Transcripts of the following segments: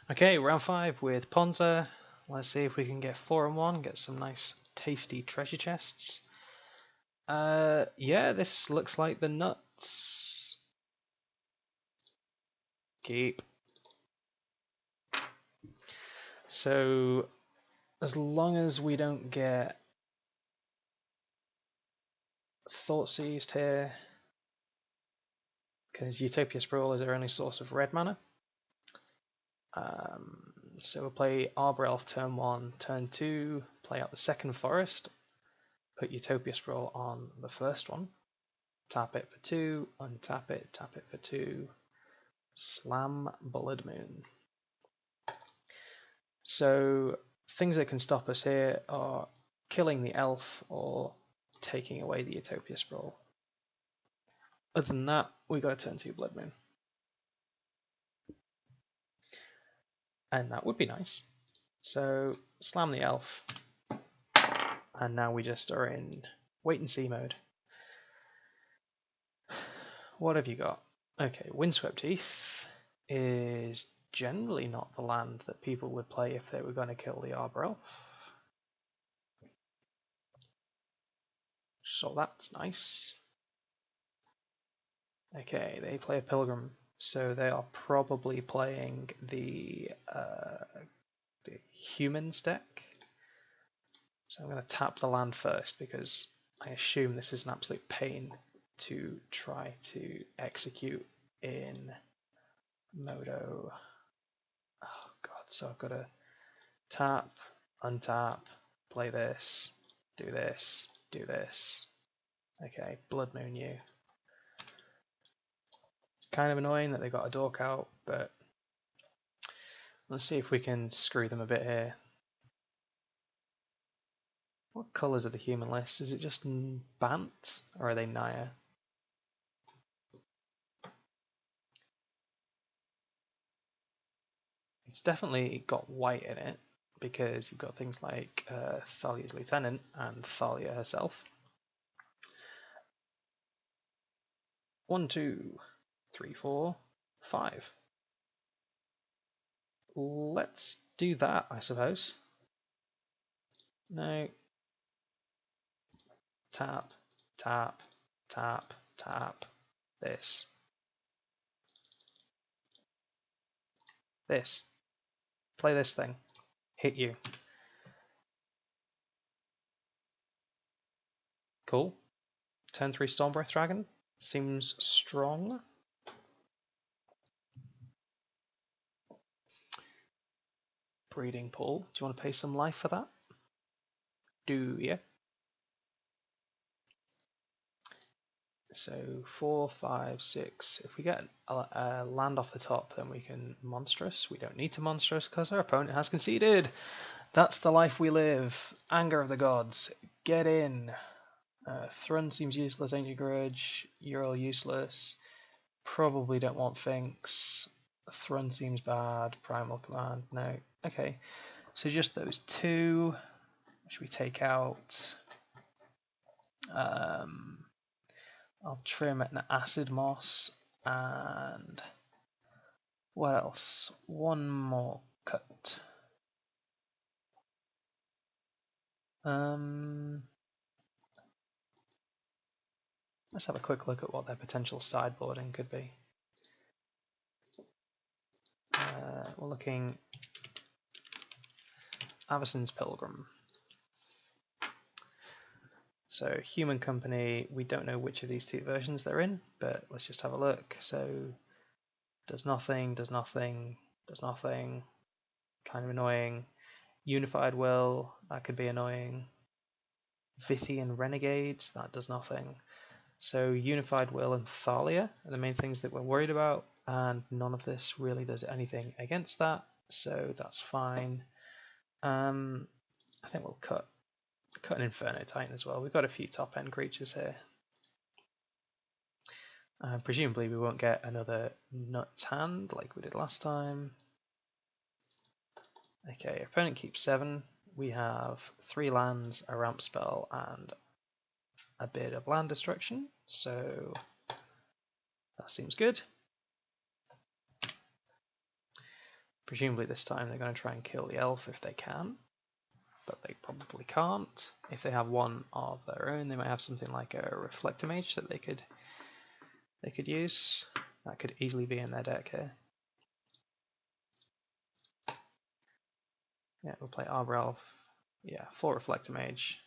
Okay, round 5 with Ponza. Let's see if we can get 4 and 1, get some nice tasty treasure chests. Yeah, this looks like the nuts. Keep. So, as long as we don't get Thought Seized here, because Utopia Sprawl is our only source of red mana. So we'll play Arbor Elf turn 1, turn 2, play out the second forest, put Utopia Sprawl on the first one, tap it for 2, untap it, tap it for 2, slam Blood Moon. So things that can stop us here are killing the elf or taking away the Utopia Sprawl. Other than that, we got to turn 2 Blood Moon. And that would be nice. So slam the elf, and now we just are in wait and see mode. What have you got? Okay, Windswept Heath is generally not the land that people would play if they were going to kill the Arbor Elf. So that's nice. Okay, they play a Pilgrim, so they are probably playing the Humans deck. So I'm going to tap the land first because I assume this is an absolute pain to try to execute in Modo. Oh god, so I've got to tap, untap, play this, do this, do this. Okay, Blood Moon you. It's kind of annoying that they got a dork out, but let's see if we can screw them a bit here. What colours are the human list? Is it just Bant or are they Naya? It's definitely got white in it because you've got things like Thalia's Lieutenant and Thalia herself. 1, 2, 3, 4, 5. Let's do that, I suppose. No. Tap, tap, tap, tap. This. This. Play this thing. Hit you. Cool. Turn 3 Stormbreath Dragon. Seems strong. Breeding Pool. Do you want to pay some life for that? Do you? So 4, 5, 6. If we get a land off the top, then we can monstrous. We don't need to monstrous because our opponent has conceded. That's the life we live. Anger of the gods. Get in. Thrun seems useless. Ancient Grudge. You're all useless. Probably don't want Finks. Thrun seems bad. Primal Command. No. Okay. So just those two. Should we take out? I'll trim an Acid Moss and what else? One more cut. Let's have a quick look at what their potential sideboarding could be. We're looking Avacyn's Pilgrim. So Human Company, we don't know which of these two versions they're in, but let's just have a look. So does nothing, does nothing, does nothing, kind of annoying. Unified Will, that could be annoying. Vithian Renegades, that does nothing. So Unified Will and Thalia are the main things that we're worried about, and none of this really does anything against that, so that's fine. I think we'll cut an Inferno Titan as well. We've got a few top end creatures here. Presumably we won't get another Nuts Hand like we did last time. Okay, our opponent keeps 7. We have 3 lands, a ramp spell, and a bit of land destruction, so that seems good. Presumably this time they're going to try and kill the elf if they can, but they probably can't. If they have one of their own, they might have something like a Reflector Mage that they could use. That could easily be in their deck here. Yeah, we'll play Arbor Elf. Yeah, 4 Reflector Mage.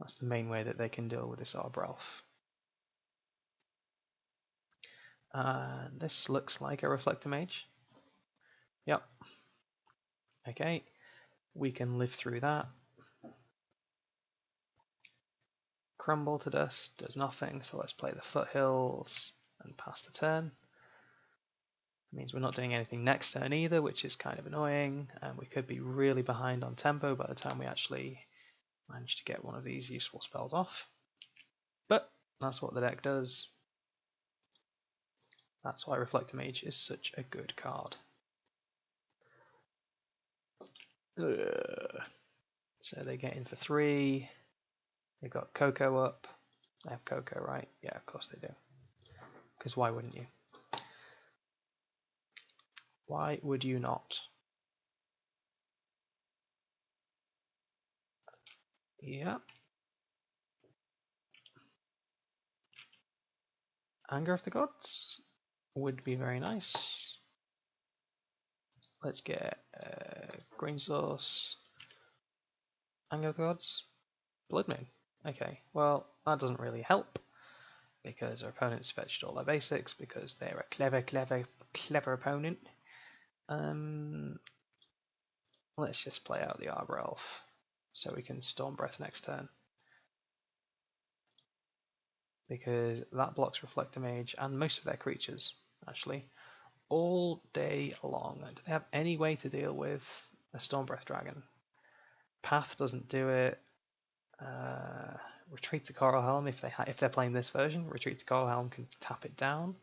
That's the main way that they can deal with this Arbor Elf. And this looks like a Reflector Mage. Yep. Okay, we can live through that. Crumble to dust does nothing, so let's play the Foothills and pass the turn. It means we're not doing anything next turn either, which is kind of annoying, and we could be really behind on tempo by the time we actually manage to get one of these useful spells off. But that's what the deck does. That's why Reflector Mage is such a good card. So they get in for 3. They've got Coco up. They have Coco, right? Yeah, of course they do. Because why wouldn't you? Why would you not? Yeah. Anger of the Gods would be very nice. Let's get Green Source. Anger of the Gods. Blood Moon. Okay, well, that doesn't really help because our opponent's fetched all their basics because they're a clever opponent. Let's just play out the Arbor Elf so we can Storm Breath next turn. Because that blocks Reflector Mage and most of their creatures, actually, all day long. Do they have any way to deal with a Storm Breath Dragon? Path doesn't do it. Retreat to Coral Helm, if they're playing this version, Retreat to Coral Helm can tap it down.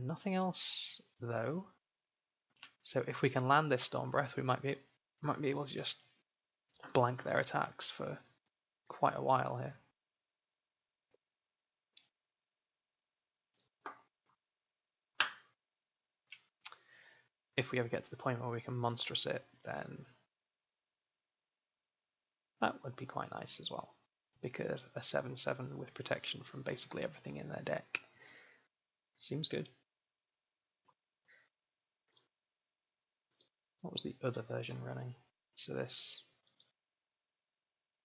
Nothing else, though. So if we can land this Storm Breath, we might be able to just blank their attacks for quite a while here. If we ever get to the point where we can monstrous it, then that would be quite nice as well. Because a 7/7 with protection from basically everything in their deck seems good. What was the other version running? So this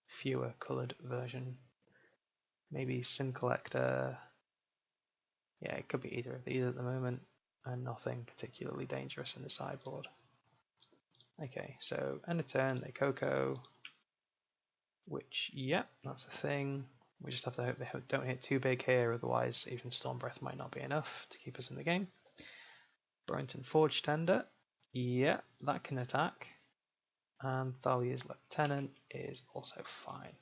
fewer coloured version. Maybe Sin Collector. Yeah, it could be either of these at the moment, and nothing particularly dangerous in the sideboard. Okay, so end of turn, they Coco, which, yeah, that's the thing. We just have to hope they don't hit too big here, otherwise even Storm Breath might not be enough to keep us in the game. Burrington Forge Tender, yeah, that can attack. And Thalia's Lieutenant is also fine.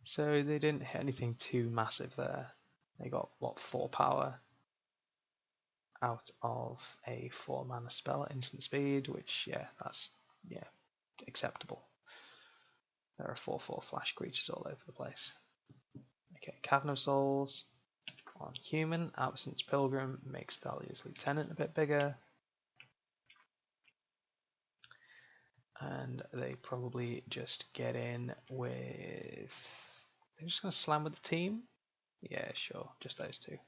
So they didn't hit anything too massive there. They got, what, 4 power out of a 4 mana spell at instant speed, which, yeah, that's, yeah, acceptable. There are 4/4 flash creatures all over the place. Okay, Cavern of Souls on human. Absence Pilgrim makes Thalia's Lieutenant a bit bigger. And they probably just get in with... They're just going to slam with the team? Yeah, sure, just those two.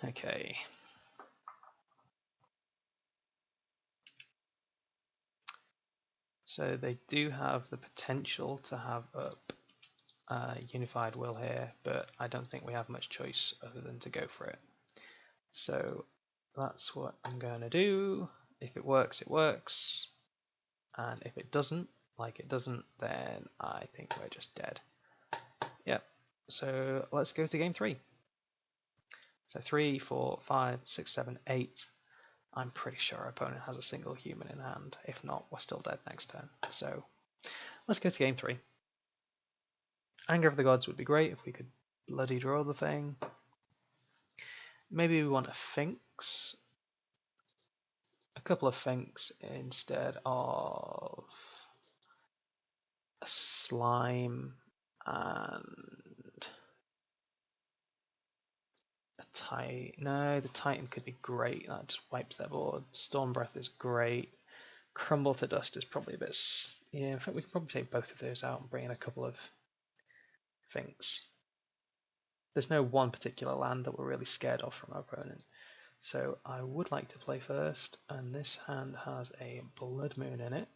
Okay. So they do have the potential to have up Unified Will here, but I don't think we have much choice other than to go for it. So that's what I'm going to do. If it works, it works. And if it doesn't, like it doesn't, then I think we're just dead. Yep. So let's go to game 3. So 3, 4, 5, 6, 7, 8. I'm pretty sure our opponent has a single human in hand. If not, we're still dead next turn. So let's go to game 3. Anger of the Gods would be great if we could bloody draw the thing. Maybe we want a Finks. A couple of Finks instead of a Slime and a No, the Titan could be great. That just wipes their board. Storm Breath is great. Crumble to Dust is probably a bit. Yeah, in fact, we can probably take both of those out and bring in a couple of things. There's no one particular land that we're really scared of from our opponent. So I would like to play first, and this hand has a Blood Moon in it.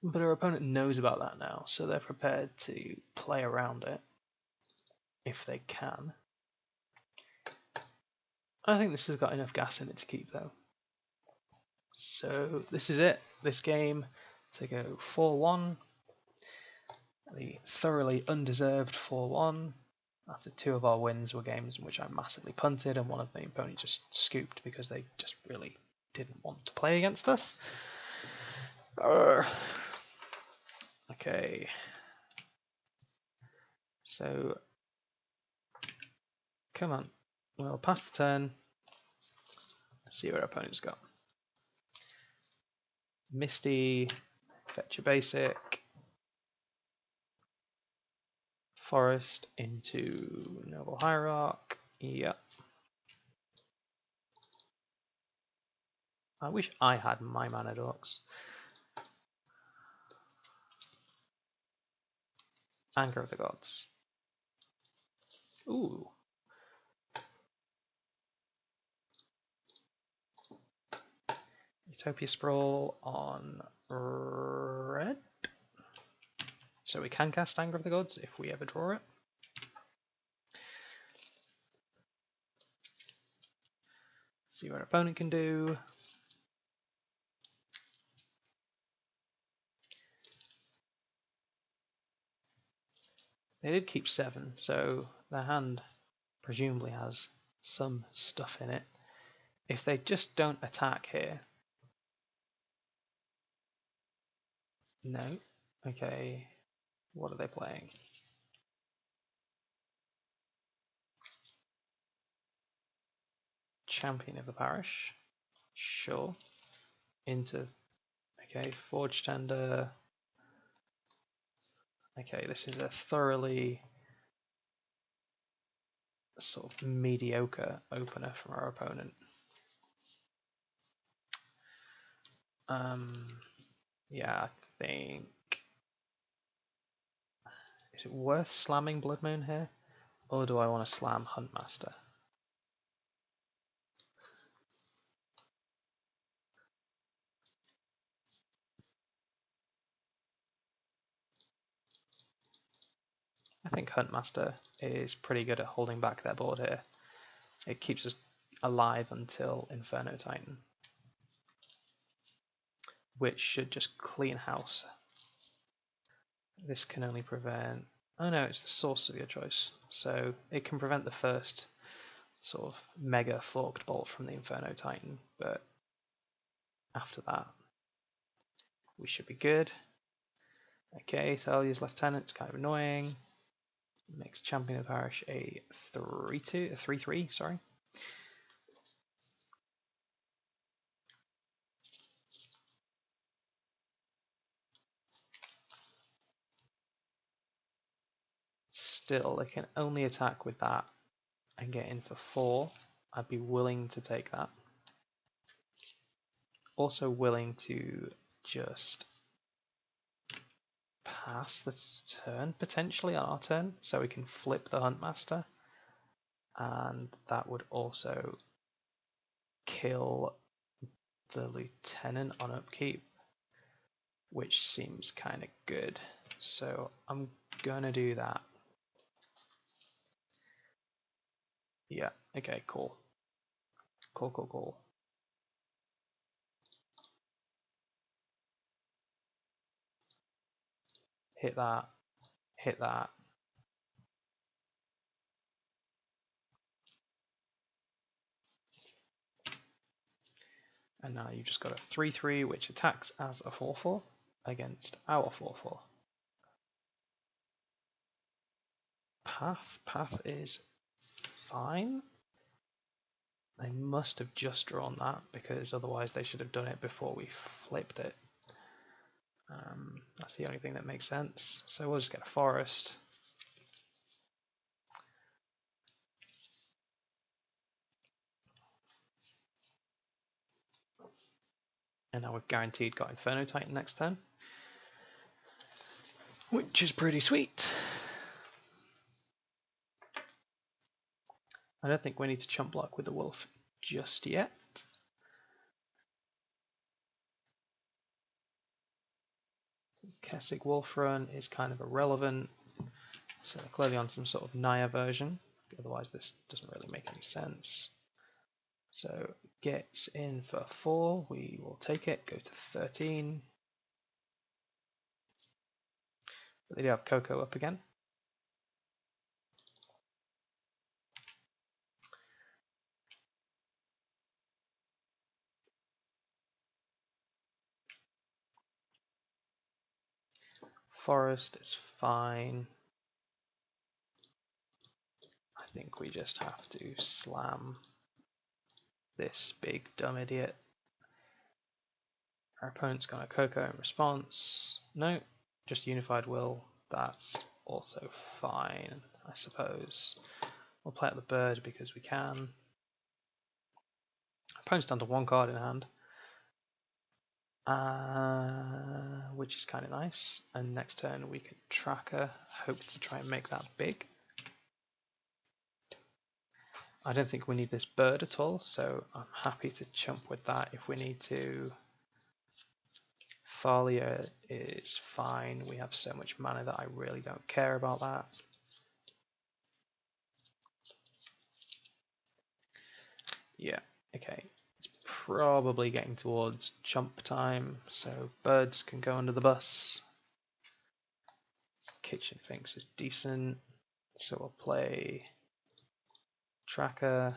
But our opponent knows about that now, so they're prepared to play around it if they can. I think this has got enough gas in it to keep though. So this is it, this game, to go 4-1. The thoroughly undeserved 4-1. After two of our wins were games in which I massively punted and one of the opponents just scooped because they just really didn't want to play against us. Okay. So, come on. We'll pass the turn. See what our opponent's got. Misty, fetch a basic. Forest into Noble Hierarch. Yep. I wish I had my mana dorks. Anger of the Gods. Ooh. Utopia Sprawl on red. So we can cast Anger of the Gods if we ever draw it. See what our opponent can do. They did keep 7, so their hand presumably has some stuff in it. If they just don't attack here. No. Okay. What are they playing? Champion of the Parish. Sure. Into. Okay, Forge Tender. Okay, this is a thoroughly sort of mediocre opener from our opponent. Yeah, I think. Is it worth slamming Blood Moon here? Or do I want to slam Huntmaster? I think Huntmaster is pretty good at holding back their board here. It keeps us alive until Inferno Titan, which should just clean house. This can only prevent. Oh no, it's the source of your choice. So it can prevent the first sort of mega forked bolt from the Inferno Titan, but after that, we should be good. Okay, Thalia's Lieutenant's kind of annoying. Makes Champion of the Parish a 3-3, sorry. Still, they can only attack with that and get in for 4. I'd be willing to take that. Also willing to just pass the turn potentially on our turn, so we can flip the Huntmaster, and that would also kill the Lieutenant on upkeep, which seems kind of good. So I'm gonna do that. Yeah, okay, cool. Cool. Hit that, hit that. And now you've just got a 3-3 which attacks as a 4-4 against our 4-4. Path is fine. They must have just drawn that, because otherwise they should have done it before we flipped it. That's the only thing that makes sense. So we'll just get a forest. And now we've guaranteed got Inferno Titan next turn, which is pretty sweet. I don't think we need to chump block with the wolf just yet. Kessig Wolf Run is kind of irrelevant, so clearly on some sort of Naya version, otherwise this doesn't really make any sense. So gets in for 4, we will take it, go to 13. But they do have Coco up again. Forest is fine. I think we just have to slam this big dumb idiot. Our opponent's got a Coco in response. No, just Unified Will. That's also fine, I suppose. We'll play out the bird because we can. Our opponent's down to 1 card in hand, which is kind of nice. And next turn we can Tracker, hope to try and make that big. I don't think we need this bird at all, so I'm happy to chump with that if we need to. Thalia is fine. We have so much mana that I really don't care about that. Yeah, okay. It's probably getting towards chump time, so birds can go under the bus. Kitchen Finks is decent, so we'll play Tracker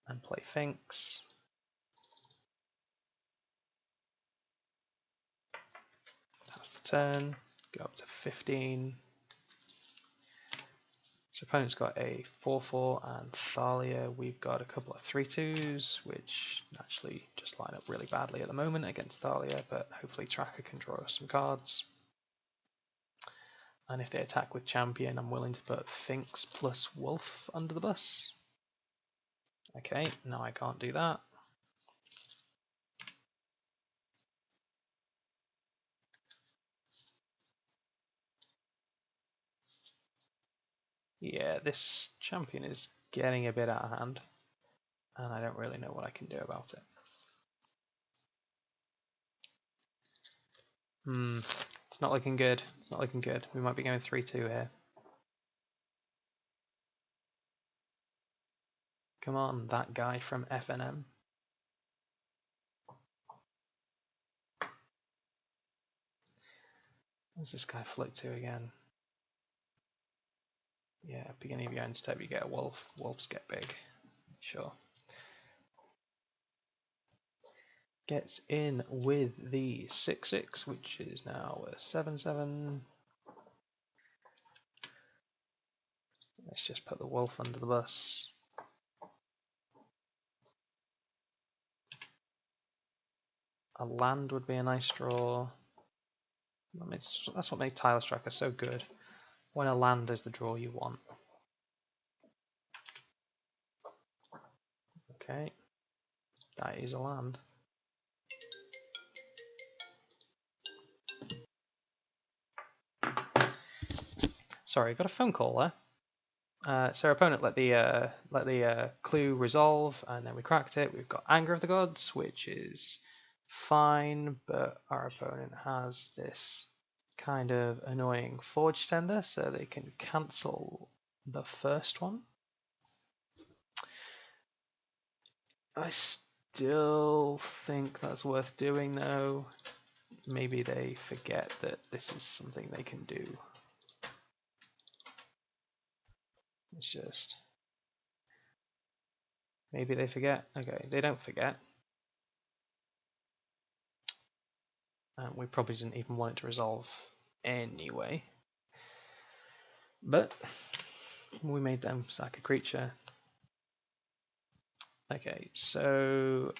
and play Finks. Pass the turn, go up to 15. So opponent's got a 4/4 and Thalia. We've got a couple of 3/2s, which actually just line up really badly at the moment against Thalia, but hopefully Tracker can draw us some cards. And if they attack with Champion, I'm willing to put Finks plus Wolf under the bus. Okay, now I can't do that. Yeah, this Champion is getting a bit out of hand, and I don't really know what I can do about it. It's not looking good. It's not looking good. We might be going 3/2 here. Come on, that guy from FNM. What's this guy float to again? Yeah, beginning of your end step you get a wolf. Wolves get big. Sure. Gets in with the 6/6, which is now a 7/7. Let's just put the wolf under the bus. A land would be a nice draw. That's what makes Tile Striker so good. When a land is the draw you want. Okay, that is a land. Sorry, got a phone call there. So our opponent let the clue resolve, and then we cracked it. We've got Anger of the Gods, which is fine, but our opponent has this kind of annoying Forge Tender, so they can cancel the first one. I still think that's worth doing, though. Maybe they forget that this is something they can do. It's just... maybe they forget. Okay, they don't forget. And we probably didn't even want it to resolve anyway. But we made them sack a creature. Okay, so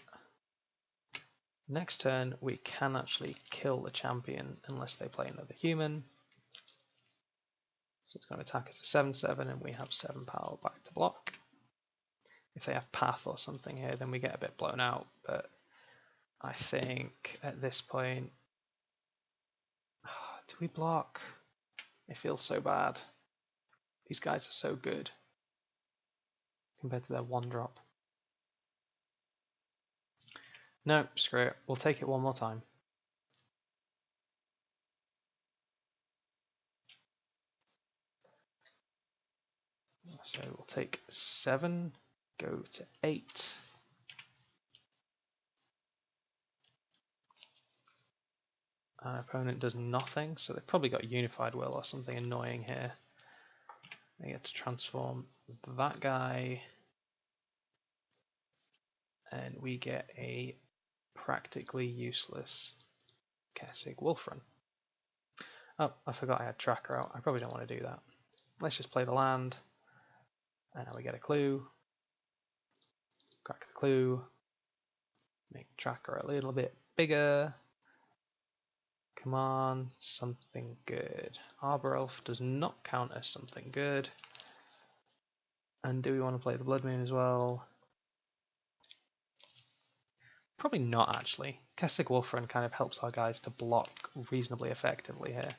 next turn we can actually kill the champion unless they play another human. So it's going to attack us a 7/7 and we have 7 power back to block. If they have path or something here, then we get a bit blown out. But I think at this point, do we block? It feels so bad. These guys are so good compared to their one drop. No, screw it. We'll take it one more time. So we'll take 7, go to 8. Our opponent does nothing, so they've probably got Unified Will or something annoying here. They get to transform that guy, and we get a practically useless Kessig Wolfrun. Oh, I forgot I had Tracker out. I probably don't want to do that. Let's just play the land, and now we get a clue. Crack the clue. Make Tracker a little bit bigger. Come on, something good. Arbor Elf does not count as something good. And do we want to play the Blood Moon as well? Probably not, actually. Kessig Wolfrun kind of helps our guys to block reasonably effectively here.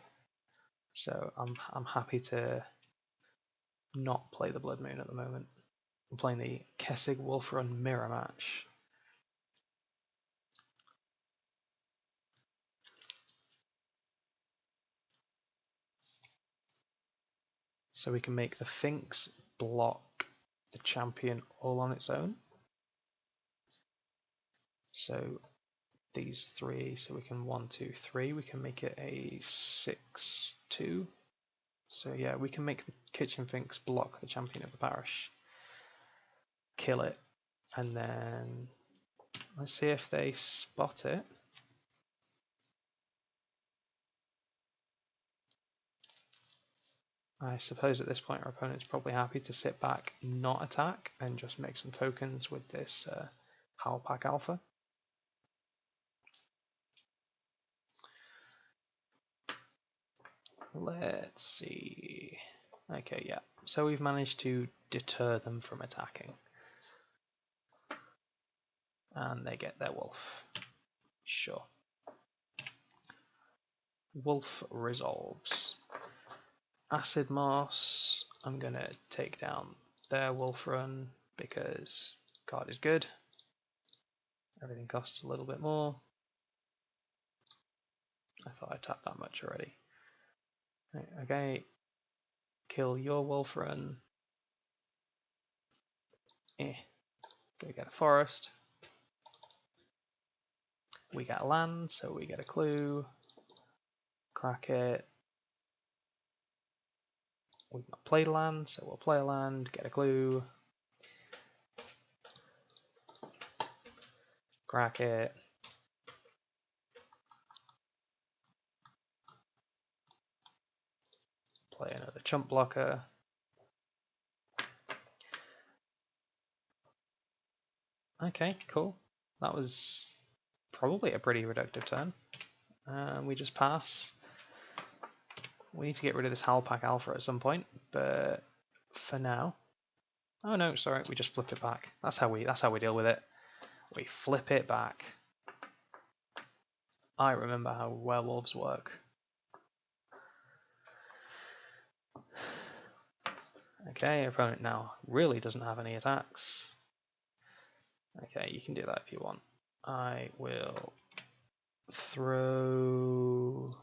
So I'm happy to not play the Blood Moon at the moment. I'm playing the Kessig Wolfrun mirror match. So we can make the Finks block the champion all on its own. So these 3, so we can 1, 2, 3. We can make it a 6-2. So yeah, we can make the Kitchen Finks block the champion of the parish, kill it, and then let's see if they spot it. I suppose at this point our opponent's probably happy to sit back, not attack, and just make some tokens with this Howlpack Alpha. Let's see. Okay, yeah. So we've managed to deter them from attacking. And they get their wolf. Sure. Wolf resolves. Acid Moss, I'm going to take down their Wolfrun because card is good. Everything costs a little bit more. I thought I tapped that much already. Okay, kill your Wolfrun. Go get a forest. We get a land, so we get a clue. Crack it. We've not played a land, so we'll play a land, get a clue. Crack it. Play another chump blocker. Okay, cool. That was probably a pretty reductive turn. We just pass. We need to get rid of this Howlpack Alpha at some point, but for now... Oh no, sorry, we just flipped it back. That's how we deal with it. We flip it back. I remember how werewolves work. Okay, your opponent now really doesn't have any attacks. Okay, you can do that if you want. I will throw...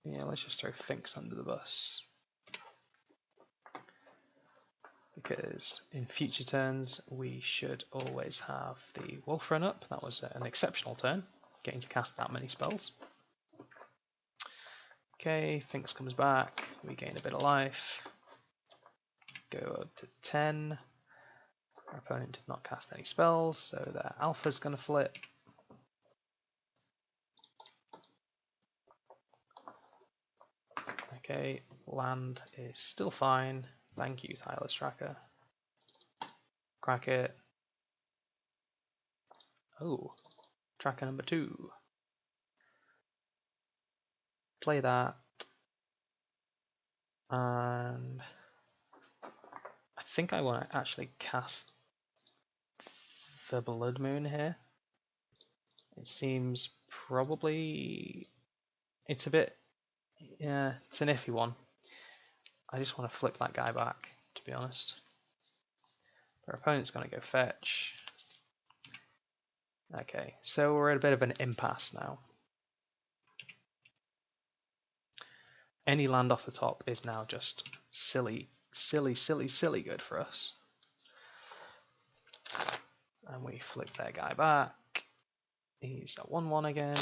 Yeah, let's just throw Finks under the bus. Because in future turns we should always have the Wolfrun up. That was an exceptional turn, getting to cast that many spells. Okay, Finks comes back, we gain a bit of life. Go up to 10. Our opponent did not cast any spells, so their Alpha's going to flip. Okay, land is still fine. Thank you, Tireless Tracker. Crack it. Oh, tracker number 2. Play that. And I think I want to actually cast the Blood Moon here. It seems probably... It's a bit... Yeah, it's an iffy one. I just want to flip that guy back, to be honest. Our opponent's going to go fetch. Okay, so we're at a bit of an impasse now. Any land off the top is now just silly good for us. And we flip their guy back. He's at 1-1 again.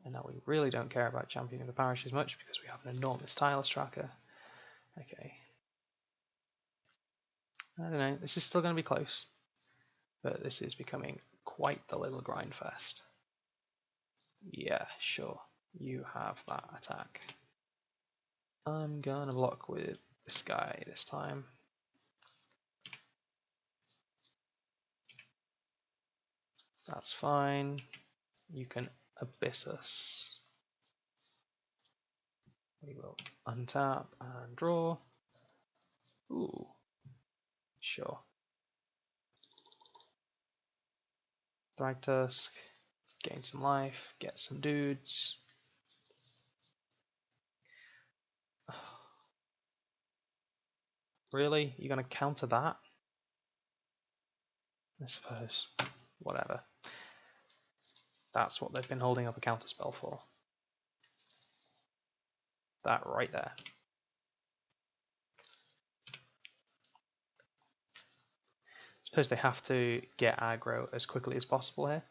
And now we really don't care about championing the parish as much because we have an enormous tiles tracker. Okay. I don't know, this is still going to be close. But this is becoming quite the little grind fest. Yeah, sure. You have that attack. I'm gonna block with this guy this time. That's fine. You can abyss us. We will untap and draw. Ooh, sure. Thragtusk, gain some life, get some dudes. Really? You're gonna counter that? I suppose. Whatever. That's what they've been holding up a counterspell for. That right there. I suppose they have to get aggro as quickly as possible here,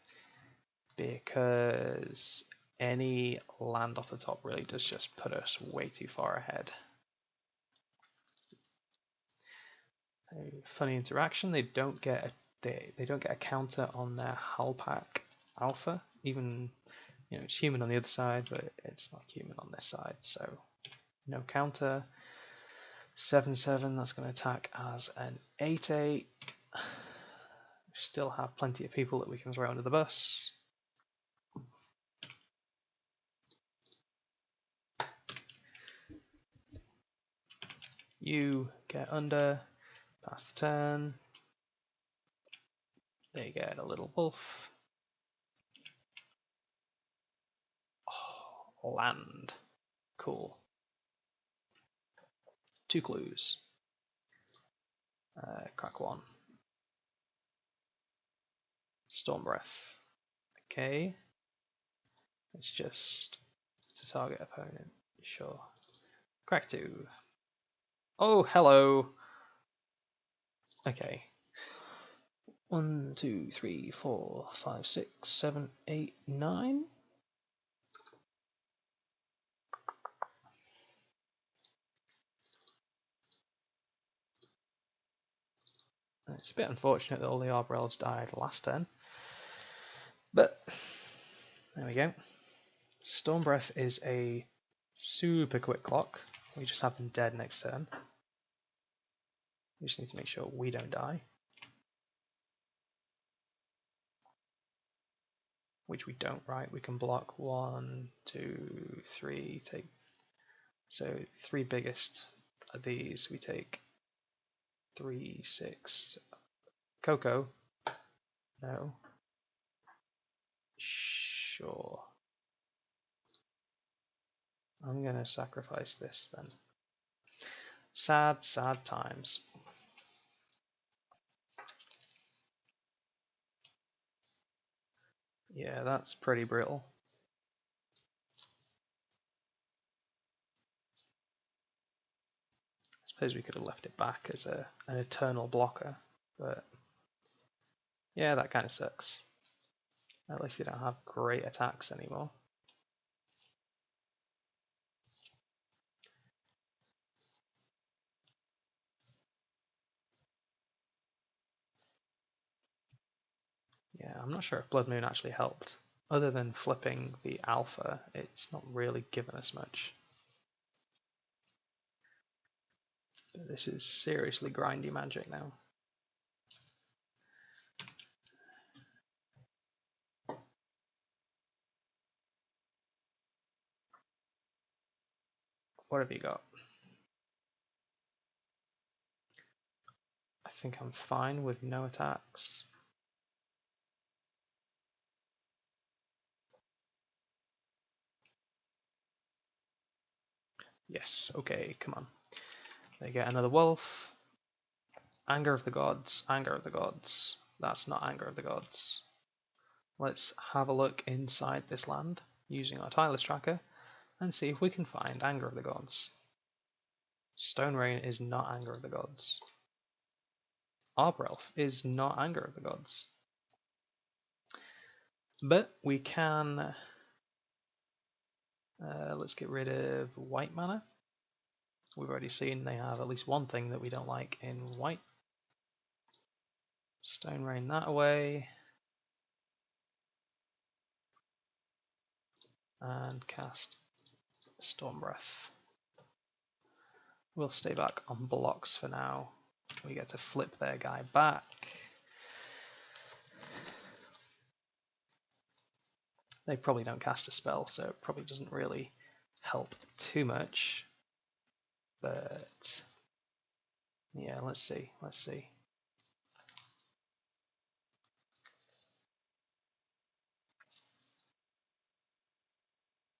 because any land off the top really does just put us way too far ahead. A funny interaction, they don't get a counter on their Halpak Alpha, even it's human on the other side, but it's not human on this side, so no counter. 7/7, that's going to attack as an 8/8. Still have plenty of people that we can throw under the bus. You get under, pass the turn. They get a little wolf. Oh, land. Cool. 2 clues. Crack 1. Storm Breath. Okay. It's just to target opponent. Sure. Crack 2. Oh, hello. Okay. 1, 2, 3, 4, 5, 6, 7, 8, 9. It's a bit unfortunate that all the Arbor Elves died last turn. But there we go. Storm Breath is a super quick clock. We just have them dead next turn. We just need to make sure we don't die. Which we don't, right? We can block 1, 2, 3, take... So 3 biggest of these, we take 3, 6... Coco? No. Sure. I'm gonna sacrifice this then. Sad, sad times. Yeah, that's pretty brutal. I suppose we could have left it back as an eternal blocker, but yeah, that kind of sucks. At least they don't have great attacks anymore. Yeah, I'm not sure if Blood Moon actually helped. Other than flipping the alpha, it's not really given us much. But this is seriously grindy magic now. What have you got? think I'm fine with no attacks. Yes, okay, come on. They get another wolf. Anger of the gods, anger of the gods. That's not anger of the gods. Let's have a look inside this land using our tireless tracker and see if we can find anger of the gods. Stone Rain is not anger of the gods. Arbor Elf is not anger of the gods. But we can... let's get rid of white mana. We've already seen they have at least one thing that we don't like in white. Stone Rain that away. And cast Storm Breath. We'll stay back on blocks for now. We get to flip their guy back. They probably don't cast a spell, so it probably doesn't really help too much. But yeah, let's see.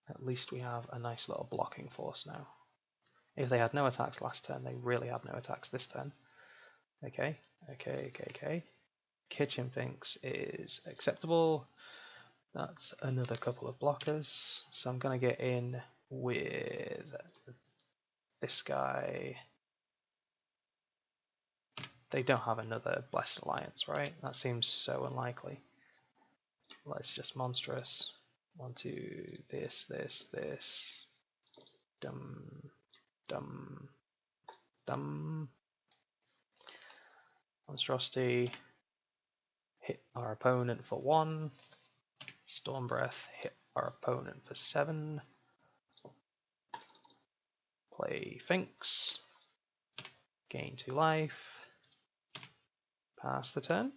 At least we have a nice little blocking force now. If they had no attacks last turn, they really have no attacks this turn. Okay. Kitchen Finks is acceptable. That's another couple of blockers. So I'm going to get in with this guy. They don't have another Blessed Alliance, right? That seems so unlikely. Let's just monstrous. 1, 2, this. Dum. Monstrosity. Hit our opponent for 1. Storm Breath. Hit our opponent for 7. Play Finks. Gain 2 life. Pass the turn.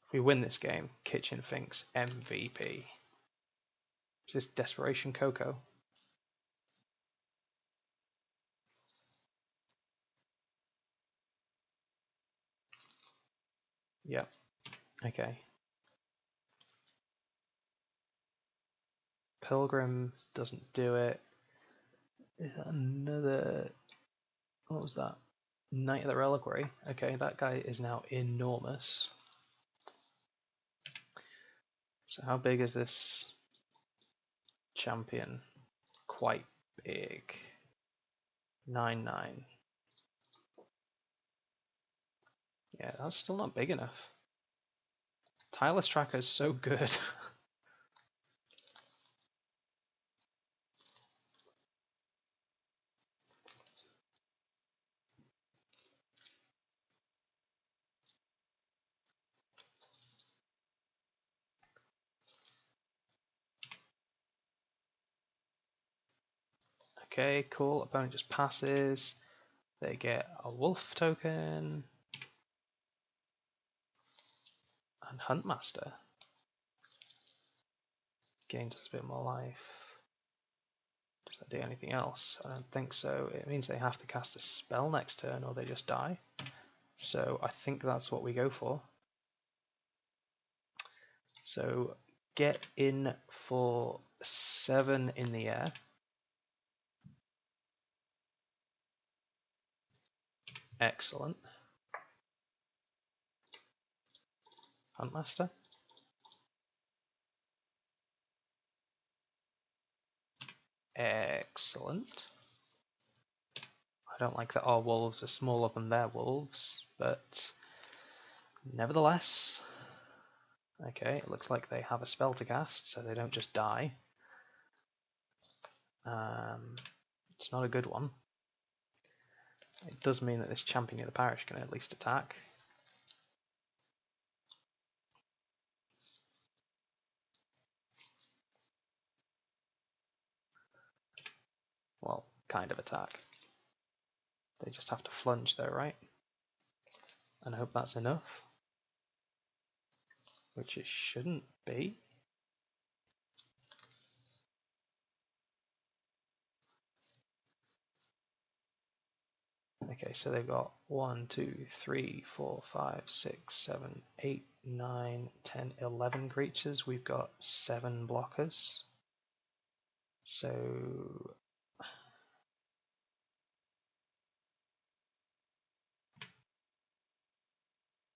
If we win this game, Kitchen Finks MVP. Is this Desperation Coco? Yep. Okay. Pilgrim doesn't do it. Another... What was that? Knight of the Reliquary. Okay, that guy is now enormous. So how big is this champion? Quite big. 9/9. Yeah, that's still not big enough. Tireless Tracker is so good. Okay, cool. Opponent just passes. They get a wolf token. And Huntmaster. Gains us a bit more life. Does that do anything else? I don't think so. It means they have to cast a spell next turn or they just die. So I think that's what we go for. So get in for 7 in the air. Excellent. Huntmaster. Excellent. I don't like that our wolves are smaller than their wolves, but nevertheless. Okay, it looks like they have a spell to cast, so they don't just die. It's not a good one. It does mean that this champion of the parish can at least attack. Well, kind of attack. They just have to flunge though, right? And I hope that's enough. Which it shouldn't be. Okay, so they've got 1, 2, 3, 4, 5, 6, 7, 8, 9, 10, 11 creatures. We've got 7 blockers. So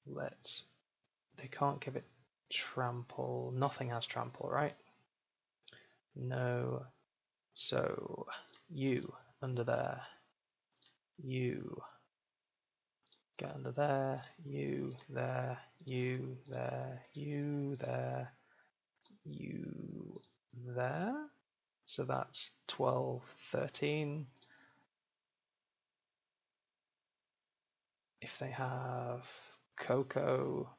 let's. They can't give it trample. Nothing has trample, right? No. So you under there. You get under there. You there. You there. You there. You there. So that's 12, 13. If they have Coco,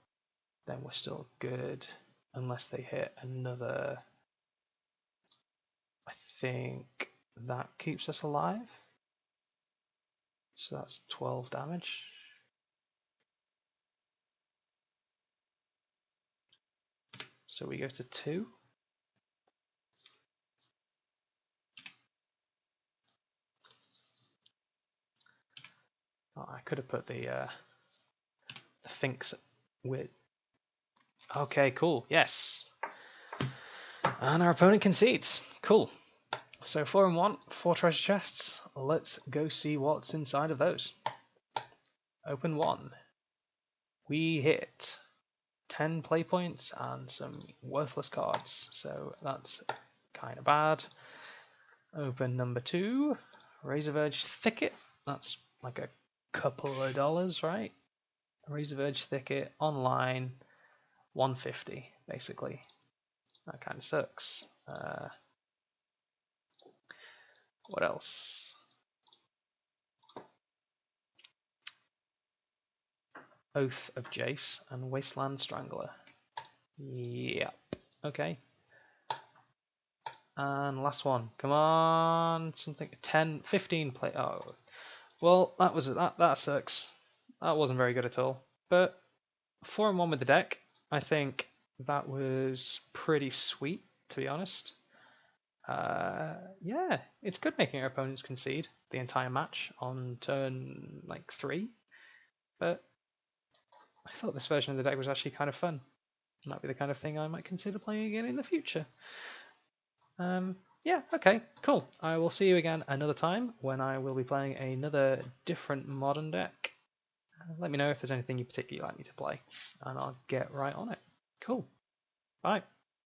then we're still good. Unless they hit another. I think that keeps us alive. So that's 12 damage. So we go to 2. Oh, I could have put the Finks with. Okay, cool. Yes. And our opponent concedes. Cool. So 4 and 1, 4 treasure chests. Let's go see what's inside of those. Open 1. We hit 10 play points and some worthless cards. So that's kind of bad. Open number 2. Razorverge Thicket. That's like a couple of dollars, right? Razorverge Thicket online, 150 basically. That kind of sucks. What else? Oath of Jace and Wasteland Strangler. Yep. Okay. And last one. Come on, something 10, 15 play. Oh, well, that sucks. That wasn't very good at all. But 4 and 1 with the deck. I think that was pretty sweet, to be honest. Yeah, it's good making our opponents concede the entire match on turn like 3. But I thought this version of the deck was actually kind of fun. Might be the kind of thing I might consider playing again in the future. Yeah, okay, cool. I will see you again another time when I will be playing another different modern deck. Let me know if there's anything you particularly like me to play, and I'll get right on it. Cool. Bye.